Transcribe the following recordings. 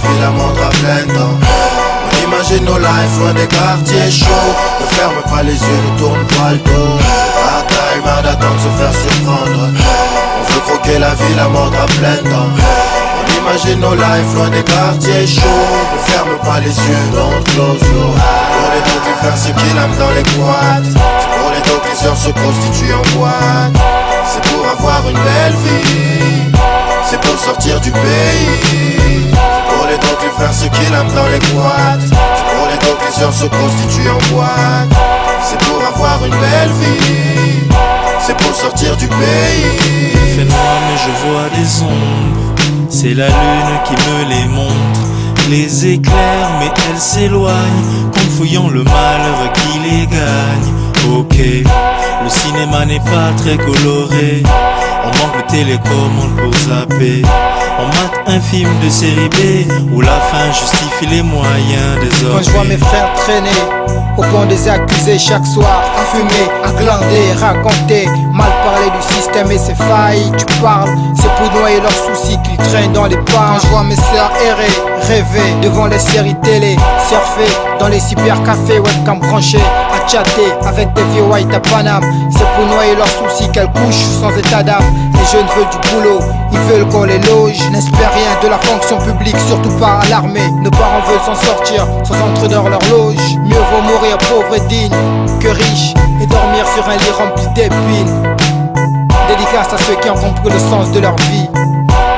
vie la montre à plein temps. On imagine nos lives loin des quartiers chauds. Ne ferme pas les yeux, ne tourne pas le dos. Bataille, marre d'attendre se faire surprendre. On veut croquer la vie, la montre à plein temps. On imagine nos lives loin des quartiers chauds. Ne ferme pas les yeux, don't close your eyes. Pour les dos qui faire ce qu'il aime dans les boîtes. C'est pour les dos qui se prostituent en boîte. C'est pour avoir une belle vie. C'est pour sortir du pays. Pour les dos qui faire ce qu'il aime dans les boîtes. C'est pour les dos qui se prostituent en boîte. C'est pour avoir une belle vie. C'est pour sortir du pays. Il fait noir mais je vois des ombres. C'est la lune qui me les montre. Les éclairs mais elles s'éloignent, confouillant le malheur qui les gagne. Ok, le cinéma n'est pas très coloré. On manque de télécommande pour zapper. On mate un film de série B où la fin justifie les moyens des hommes. Quand je vois mes frères traîner au banc des accusés chaque soir, à fumer, à glander, raconter, mal parler du système et ses failles. Tu parles, c'est pour noyer leurs soucis qu'ils traînent dans les pas. Quand je vois mes sœurs errer, rêver devant les séries télé, surfer dans les cybercafés, webcam branchés, à chatter avec des vieux white à Paname. C'est pour noyer leurs soucis qu'elles couchent sans état d'âme. Les jeunes veulent du boulot, ils veulent qu'on les loge. N'espère rien de la fonction publique, surtout pas à l'armée. Nos parents veulent s'en sortir sans entrer dans leur loge. Mieux vaut mourir pauvre et digne que riche et dormir sur un lit rempli d'épines. Dédicace à ceux qui ont compris le sens de leur vie.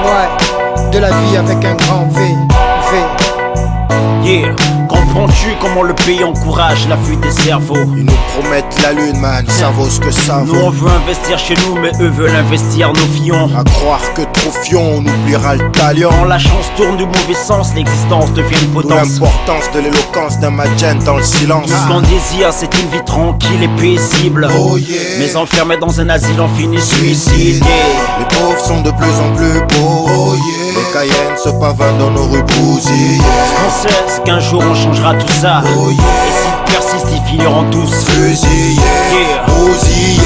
Ouais, de la vie avec un grand V. Yeah, comprends-tu comment le pays encourage la fuite des cerveaux? Ils nous promettent la lune, man, ça vaut ce que ça vaut. Nous on veut investir chez nous, mais eux veulent investir nos fions. À croire que trop fion, on oubliera le talion. Quand la chance tourne du mauvais sens, l'existence devient une potence. L'importance de l'éloquence d'un magent dans le silence. Ce qu'on désire, c'est une vie tranquille et paisible. Oh yeah. Mais enfermés dans un asile, on finit suicidé. Les pauvres sont de plus en plus beaux. Oh yeah. Les Cayennes se pavanent dans nos rues bousillées. Ce qu'on sait, c'est qu'un jour on changera tout ça. Oh yeah. Et s'ils persistent, ils finiront tous fusillés, bousillés,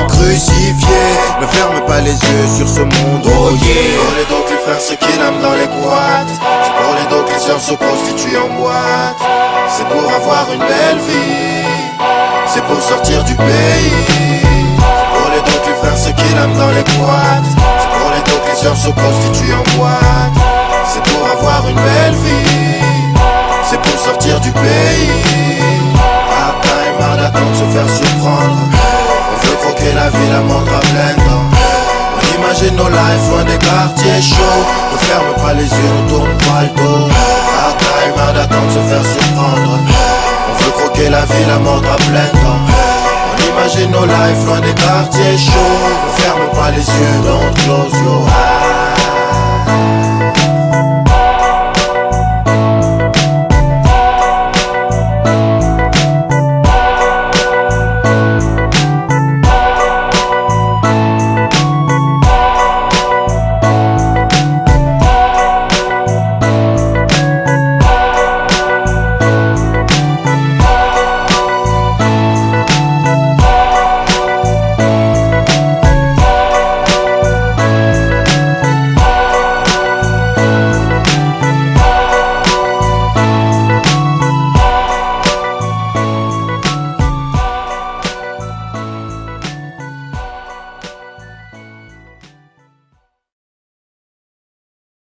crucifiés. Ne ferme pas les yeux sur ce monde. Oh yeah. Pour les dos qui faire ce qu'ils aiment dans les boîtes. C'est pour les dos qui se prostituent en boîte. C'est pour avoir une belle vie. C'est pour sortir du pays. Pour les dos qui faire ce qu'ils aiment dans les boîtes. C'est pour les dos qui se prostituent en boîte. C'est pour avoir une belle vie. C'est pour sortir du pays. Bataille, marre d'attendre se faire surprendre. On veut croquer la vie, la montre à plein temps. On imagine nos lives loin des quartiers chauds. Ne ferme pas les yeux, ne tourne pas le dos. Bataille, marre d'attendre se faire surprendre. On veut croquer la vie, la montre à plein temps. On imagine nos lives loin des quartiers chauds. Ne ferme pas les yeux, don't close your eyes.